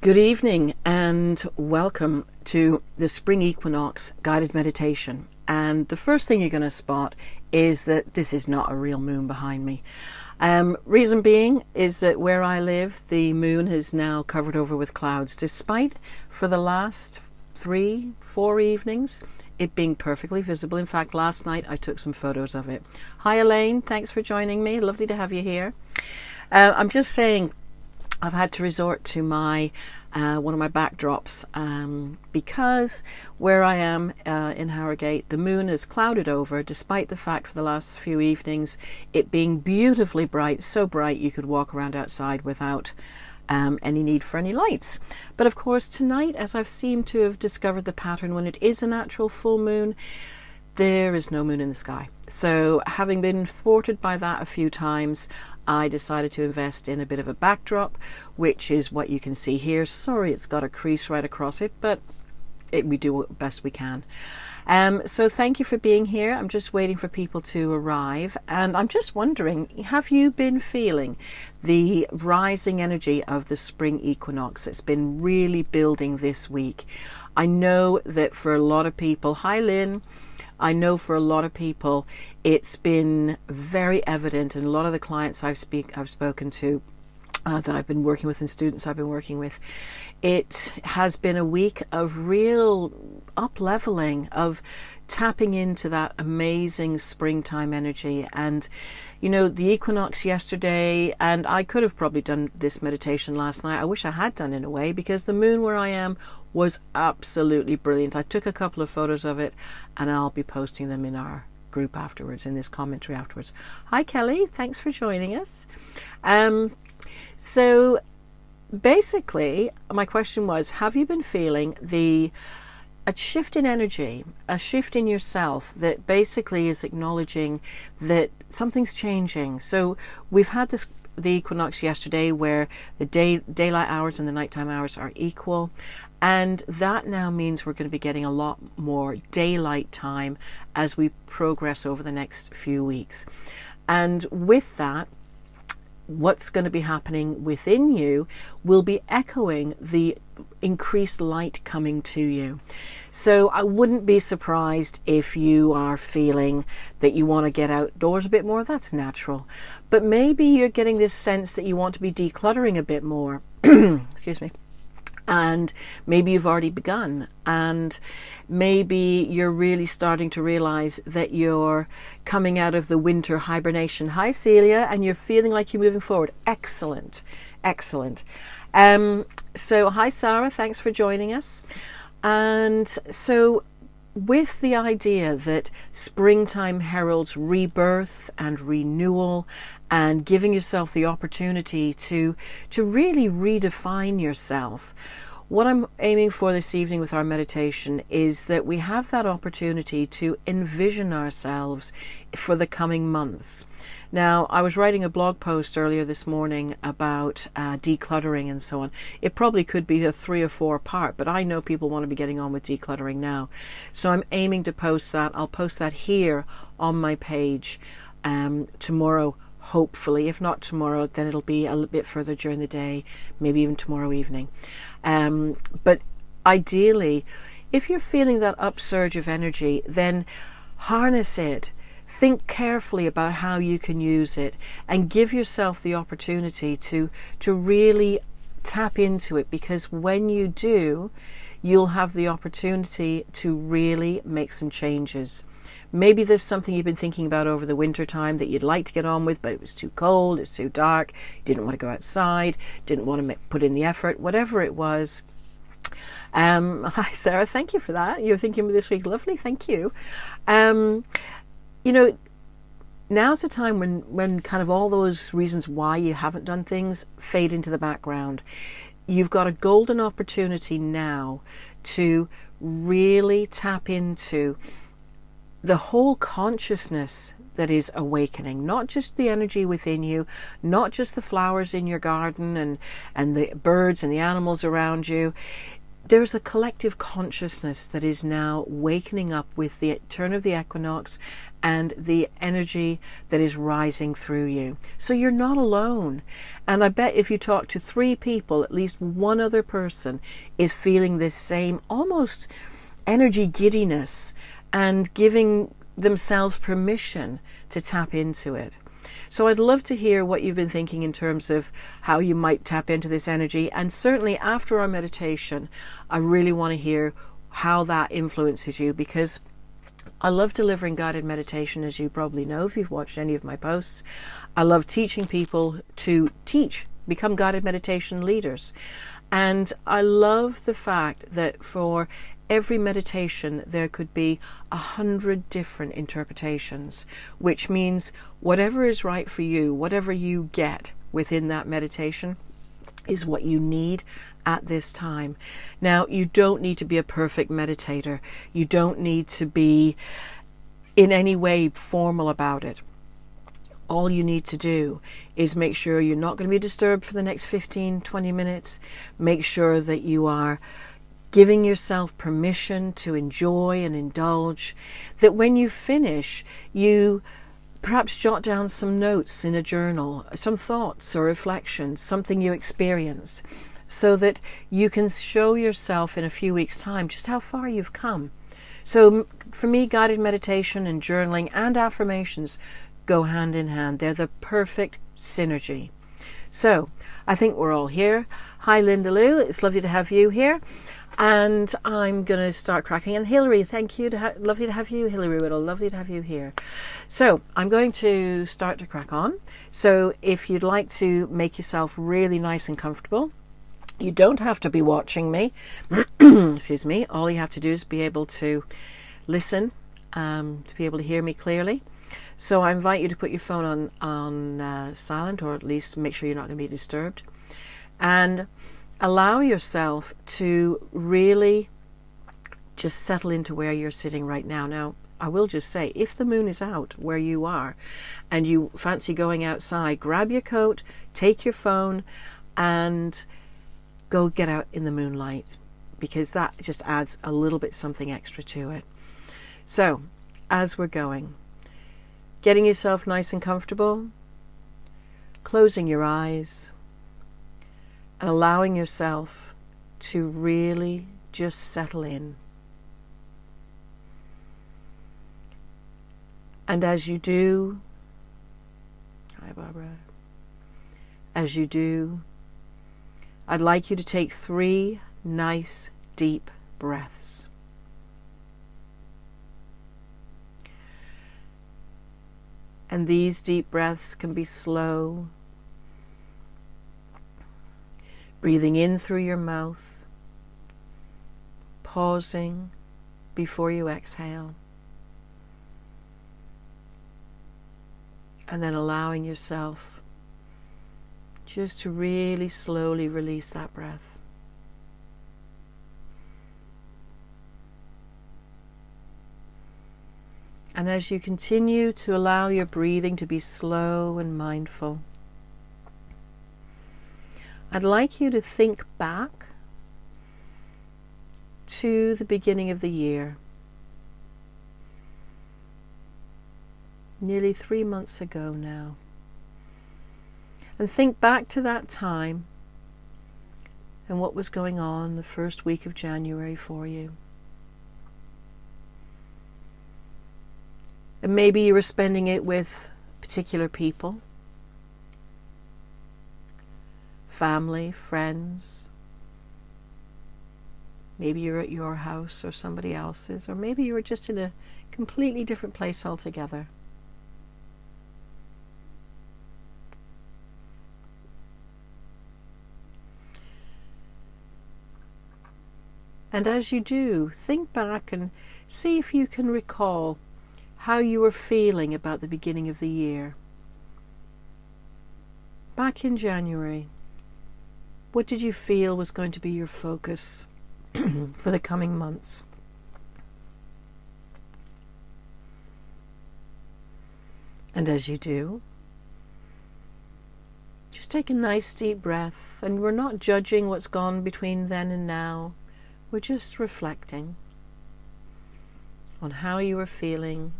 Good evening and welcome to the Spring Equinox guided meditation. And the first thing you're going to spot is that this is not a real moon behind me. Reason being is that where I live, the moon is now covered over with clouds, despite for the last 3-4 evenings it being perfectly visible. In fact, last night I took some photos of it. Hi Elaine, thanks for joining me. Lovely to have you here. I'm just saying, I've had to resort to my one of my backdrops because where I am in Harrogate, the moon is clouded over, despite the fact for the last few evenings it being beautifully bright, so bright you could walk around outside without any need for any lights. But of course tonight, as I've seemed to have discovered the pattern, when it is an actual full moon, there is no moon in the sky. So having been thwarted by that a few times, I decided to invest in a bit of a backdrop, which is what you can see here. Sorry, it's got a crease right across it, but we do the best we can. So thank you for being here. I'm just waiting for people to arrive. And I'm just wondering, have you been feeling the rising energy of the spring equinox? It's been really building this week. I know that for a lot of people, hi Lynn, I know for a lot of people it's been very evident, and a lot of the clients I've spoken to that I've been working with and students I've been working with, it has been a week of real up-leveling, of tapping into that amazing springtime energy. And you know, the equinox yesterday, and I could have probably done this meditation last night. I wish I had done in a way, because the moon where I am was absolutely brilliant. I took a couple of photos of it and I'll be posting them in our group afterwards, in this commentary afterwards. Hi Kelly, thanks for joining us. So basically my question was, have you been feeling a shift in energy, a shift in yourself that basically is acknowledging that something's changing? So we've had the equinox yesterday where the daylight hours and the nighttime hours are equal, and that now means we're going to be getting a lot more daylight time as we progress over the next few weeks. And with that, what's going to be happening within you will be echoing the increased light coming to you. So I wouldn't be surprised if you are feeling that you want to get outdoors a bit more. That's natural. But maybe you're getting this sense that you want to be decluttering a bit more. Excuse me. And maybe you've already begun, and maybe you're really starting to realize that you're coming out of the winter hibernation. Hi Celia, and you're feeling like you're moving forward. Excellent, excellent. So hi Sarah, thanks for joining us. And so with the idea that springtime heralds rebirth and renewal, and giving yourself the opportunity to really redefine yourself, what I'm aiming for this evening with our meditation is that we have that opportunity to envision ourselves for the coming months. Now, I was writing a blog post earlier this morning about decluttering and so on. It probably could be a 3 or 4 part, but I know people want to be getting on with decluttering now. So I'm aiming to post that. I'll post that here on my page tomorrow, hopefully. If not tomorrow, then it'll be a little bit further during the day, maybe even tomorrow evening. But ideally, if you're feeling that upsurge of energy, then harness it. Think carefully about how you can use it, and give yourself the opportunity to really tap into it, because when you do, you'll have the opportunity to really make some changes. Maybe there's something you've been thinking about over the winter time that you'd like to get on with, but it was too cold, it's too dark, you didn't want to go outside, didn't want to put in the effort, whatever it was. Hi Sarah, thank you for that. You're thinking of this week, lovely, thank you. You know, now's the time when kind of all those reasons why you haven't done things fade into the background. You've got a golden opportunity now to really tap into the whole consciousness that is awakening, not just the energy within you, not just the flowers in your garden and the birds and the animals around you, there's a collective consciousness that is now wakening up with the turn of the equinox and the energy that is rising through you. So you're not alone. And I bet if you talk to 3 people, at least one other person is feeling this same almost energy giddiness and giving themselves permission to tap into it. So I'd love to hear what you've been thinking in terms of how you might tap into this energy. And certainly after our meditation, I really want to hear how that influences you, because I love delivering guided meditation, as you probably know if you've watched any of my posts. I love teaching people to become guided meditation leaders. And I love the fact that for every meditation there could be 100 different interpretations, which means whatever is right for you, whatever you get within that meditation is what you need at this time. Now, you don't need to be a perfect meditator. You don't need to be in any way formal about it. All you need to do is make sure you're not going to be disturbed for the next 15-20 minutes. Make sure that you are giving yourself permission to enjoy and indulge, that when you finish, you perhaps jot down some notes in a journal, some thoughts or reflections, something you experience, so that you can show yourself in a few weeks' time just how far you've come. So for me, guided meditation and journaling and affirmations go hand in hand. They're the perfect synergy. So I think we're all here. Hi, Linda Lou. It's lovely to have you here. And I'm going to start cracking. And Hilary, thank you. Lovely to have you, Hilary Riddle. Lovely to have you here. So I'm going to start to crack on. So if you'd like to make yourself really nice and comfortable, you don't have to be watching me. Excuse me. All you have to do is be able to listen, to be able to hear me clearly. So I invite you to put your phone on silent, or at least make sure you're not going to be disturbed. And allow yourself to really just settle into where you're sitting right now. Now, I will just say, if the moon is out where you are and you fancy going outside, grab your coat, take your phone, and go get out in the moonlight, because that just adds a little bit something extra to it. So, as we're going, getting yourself nice and comfortable, closing your eyes, and allowing yourself to really just settle in. And as you do, hi Barbara, as you do, I'd like you to take 3 nice deep breaths. And these deep breaths can be slow, breathing in through your mouth, pausing before you exhale, and then allowing yourself just to really slowly release that breath. And as you continue to allow your breathing to be slow and mindful, I'd like you to think back to the beginning of the year, nearly 3 months ago now, and think back to that time and what was going on the first week of January for you. And maybe you were spending it with particular people, family, friends. Maybe you're at your house or somebody else's, or maybe you were just in a completely different place altogether. And as you do, think back and see if you can recall how you were feeling about the beginning of the year. Back in January, what did you feel was going to be your focus for the coming months? And as you do, just take a nice deep breath, and we're not judging what's gone between then and now. we're just reflecting on how you were feeling,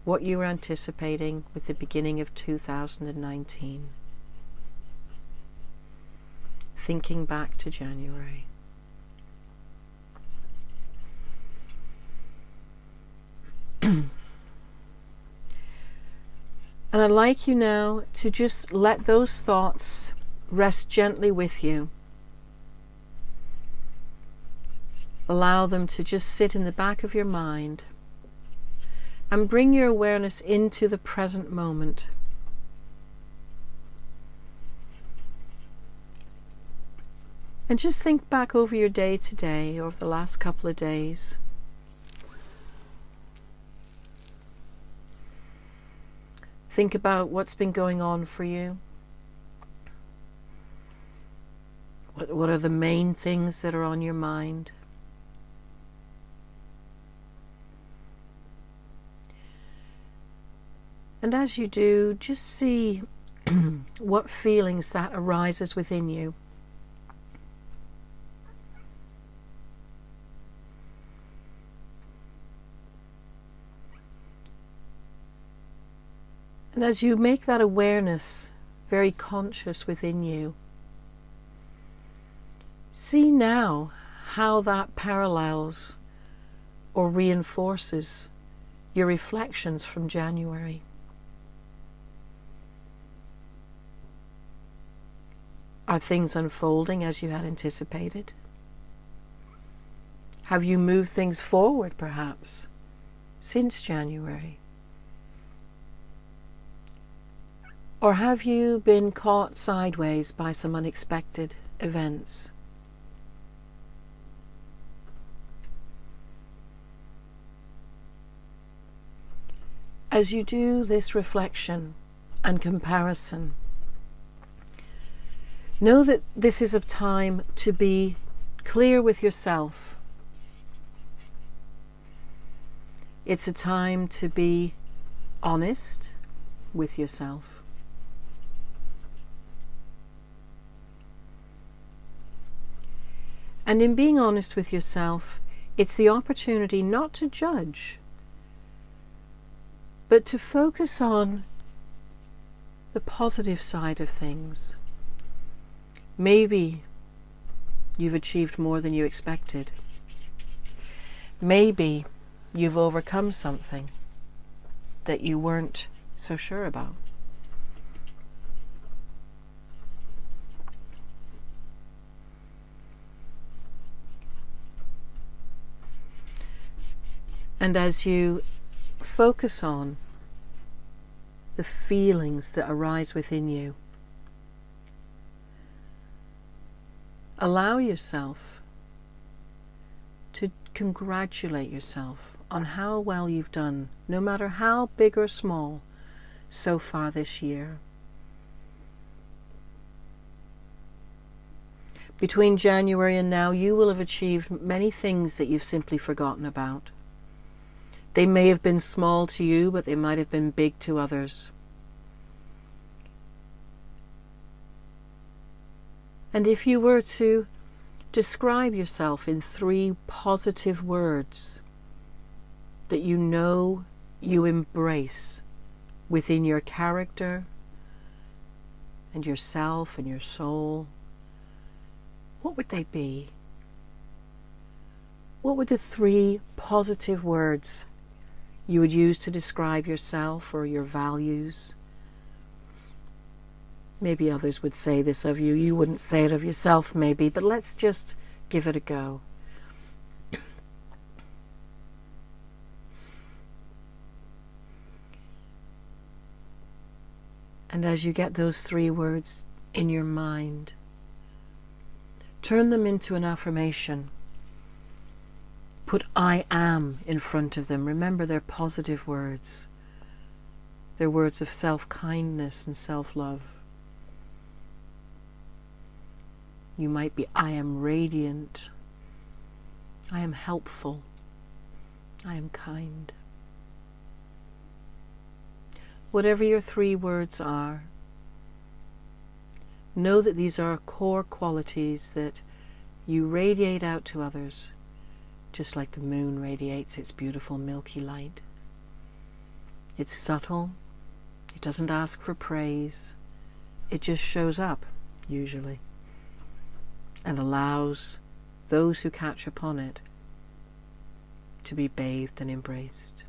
what you were anticipating with the beginning of 2019. Thinking back to January. And I'd like you now to just let those thoughts rest gently with you. Allow them to just sit in the back of your mind and bring your awareness into the present moment. And just think back over your day today, over the last couple of days. Think about what's been going on for you. What are the main things that are on your mind? And as you do, just see what feelings that arises within you. And as you make that awareness very conscious within you, see now how that parallels or reinforces your reflections from January. Are things unfolding as you had anticipated? Have you moved things forward, perhaps, since January? Or have you been caught sideways by some unexpected events? As you do this reflection and comparison, know that this is a time to be clear with yourself. It's a time to be honest with yourself. And in being honest with yourself, it's the opportunity not to judge, but to focus on the positive side of things. Maybe you've achieved more than you expected. Maybe you've overcome something that you weren't so sure about. And as you focus on the feelings that arise within you, allow yourself to congratulate yourself on how well you've done, no matter how big or small, so far this year. Between January and now, you will have achieved many things that you've simply forgotten about. They may have been small to you, but they might have been big to others. And if you were to describe yourself in 3 positive words that you know you embrace within your character and yourself and your soul, what would they be? What would the 3 positive words you would use to describe yourself or your values? Maybe others would say this of you. You wouldn't say it of yourself, maybe, but let's just give it a go. And as you get those 3 words in your mind, turn them into an affirmation. Put I am in front of them. Remember, they're positive words. They're words of self-kindness and self-love. You might be, I am radiant. I am helpful. I am kind. Whatever your 3 words are, know that these are core qualities that You radiate out to others, just like the moon radiates its beautiful milky light. It's subtle, it doesn't ask for praise, it just shows up, usually, and allows those who catch upon it to be bathed and embraced.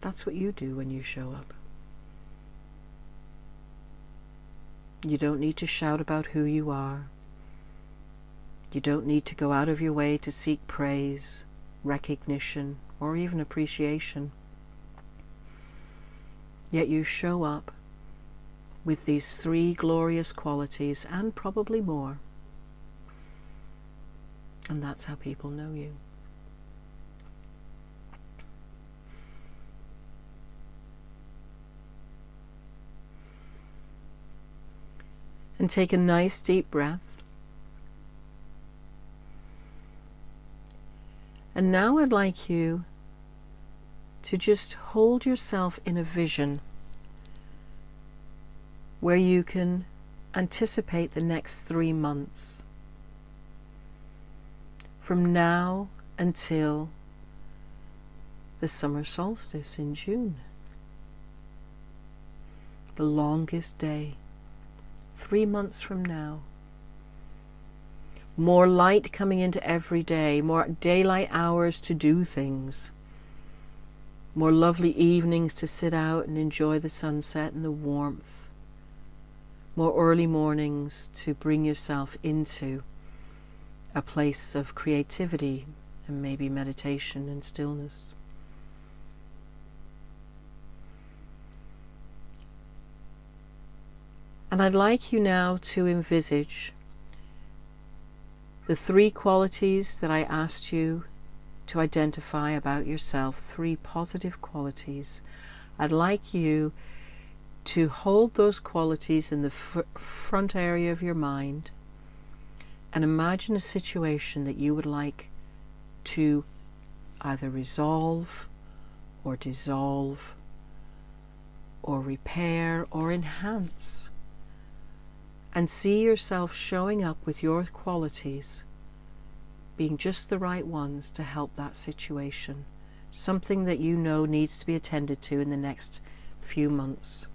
That's what you do when you show up. You don't need to shout about who you are. You don't need to go out of your way to seek praise, recognition, or even appreciation. Yet you show up with these 3 glorious qualities, and probably more. And that's how people know you. And take a nice deep breath. And now I'd like you to just hold yourself in a vision where you can anticipate the next 3 months. From now until the summer solstice in June. The longest day. 3 months from now. More light coming into every day, more daylight hours to do things, more lovely evenings to sit out and enjoy the sunset and the warmth, more early mornings to bring yourself into a place of creativity and maybe meditation and stillness. And I'd like you now to envisage the 3 qualities that I asked you to identify about yourself, 3 positive qualities. I'd like you to hold those qualities in the front area of your mind and imagine a situation that you would like to either resolve or dissolve or repair or enhance. And see yourself showing up with your qualities, being just the right ones to help that situation. Something that you know needs to be attended to in the next few months.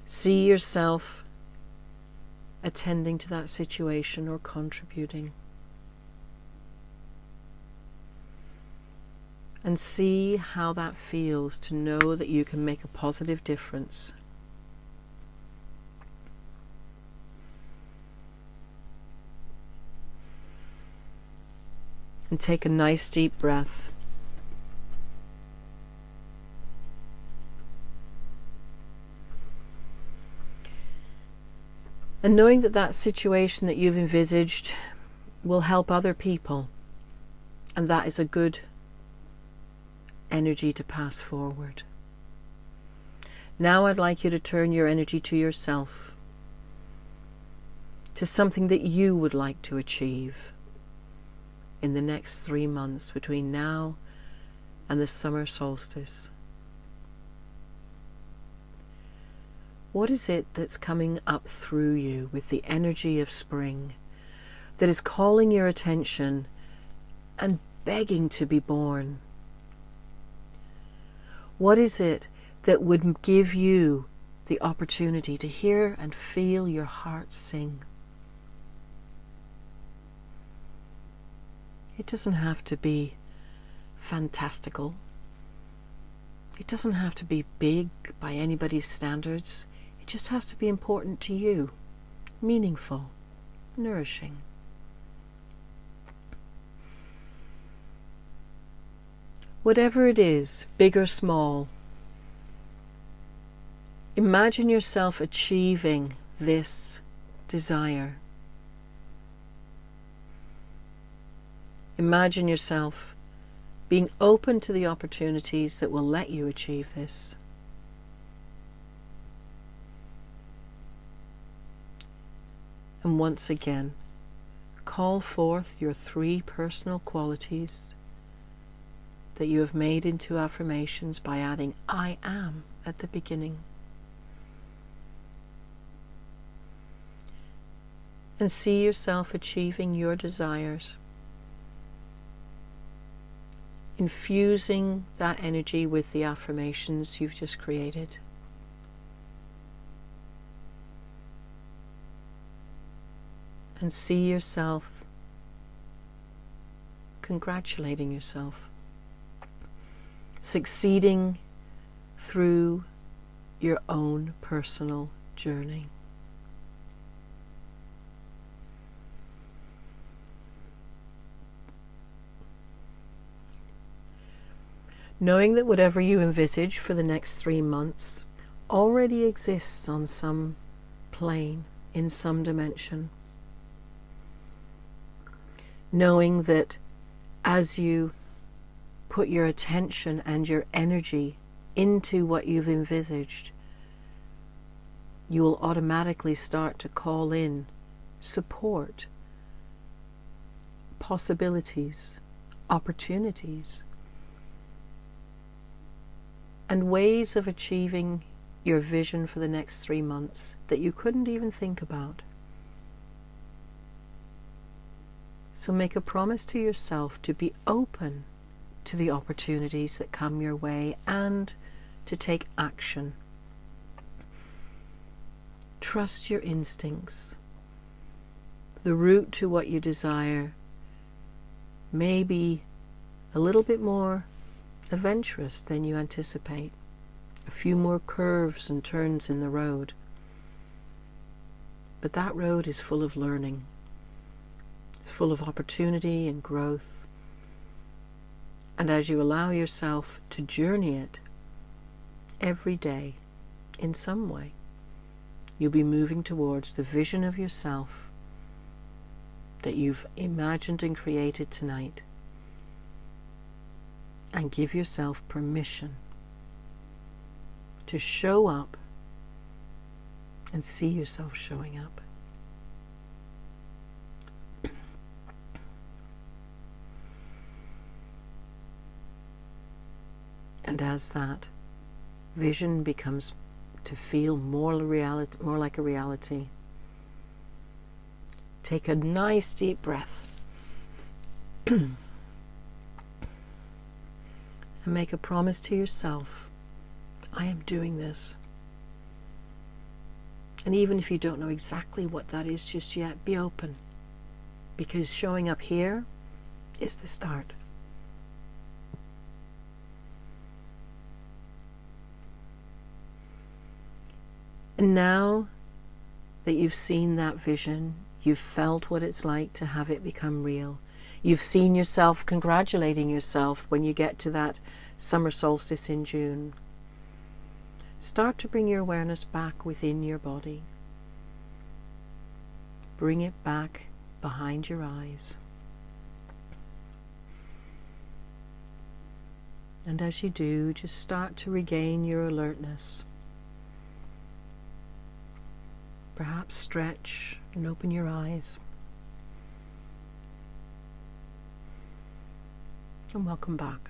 See yourself attending to that situation or contributing. And see how that feels to know that you can make a positive difference. And take a nice deep breath. And knowing that that situation that you've envisaged will help other people. And that is a good energy to pass forward. Now I'd like you to turn your energy to yourself, to something that you would like to achieve in the next 3 months between now and the summer solstice. What is it that's coming up through you with the energy of spring that is calling your attention and begging to be born? What is it that would give you the opportunity to hear and feel your heart sing? It doesn't have to be fantastical. It doesn't have to be big by anybody's standards. It just has to be important to you, meaningful, nourishing. Whatever it is, big or small, imagine yourself achieving this desire. Imagine yourself being open to the opportunities that will let you achieve this. And once again, call forth your 3 personal qualities that you have made into affirmations by adding I am at the beginning. and see yourself achieving your desires, infusing that energy with the affirmations you've just created. And see yourself congratulating yourself, succeeding through your own personal journey. Knowing that whatever you envisage for the next 3 months already exists on some plane, in some dimension. Knowing that as you put your attention and your energy into what you've envisaged, you will automatically start to call in support, possibilities, opportunities, and ways of achieving your vision for the next 3 months that you couldn't even think about. So make a promise to yourself to be open to the opportunities that come your way and to take action. Trust your instincts. The route to what you desire may be a little bit more adventurous than you anticipate. A few more curves and turns in the road. But that road is full of learning. It's full of opportunity and growth. And as you allow yourself to journey it every day in some way, you'll be moving towards the vision of yourself that you've imagined and created tonight. And give yourself permission to show up and see yourself showing up. And as that vision becomes to feel more like a reality, take a nice deep breath and make a promise to yourself, I am doing this. And even if you don't know exactly what that is just yet, be open, because showing up here is the start. And now that you've seen that vision, you've felt what it's like to have it become real. You've seen yourself congratulating yourself when you get to that summer solstice in June. Start to bring your awareness back within your body. Bring it back behind your eyes. And as you do, just start to regain your alertness. Perhaps stretch and open your eyes. And welcome back.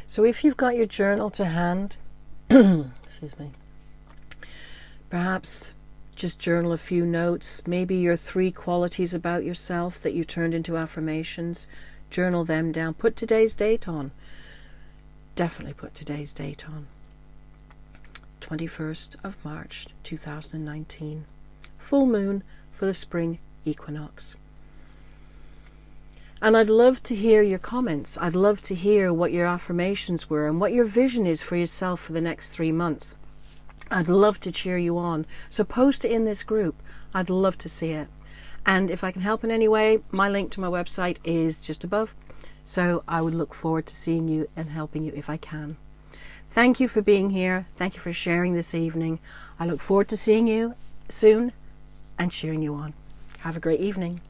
So if you've got your journal to hand, excuse me, perhaps just journal a few notes, maybe your 3 qualities about yourself that you turned into affirmations, journal them down. Put today's date on. Definitely put today's date on. 21st of March 2019. Full moon for the spring equinox. And I'd love to hear your comments. I'd love to hear what your affirmations were and what your vision is for yourself for the next 3 months. I'd love to cheer you on. So post it in this group. I'd love to see it. And if I can help in any way, my link to my website is just above. So I would look forward to seeing you and helping you if I can. Thank you for being here. Thank you for sharing this evening. I look forward to seeing you soon and cheering you on. Have a great evening.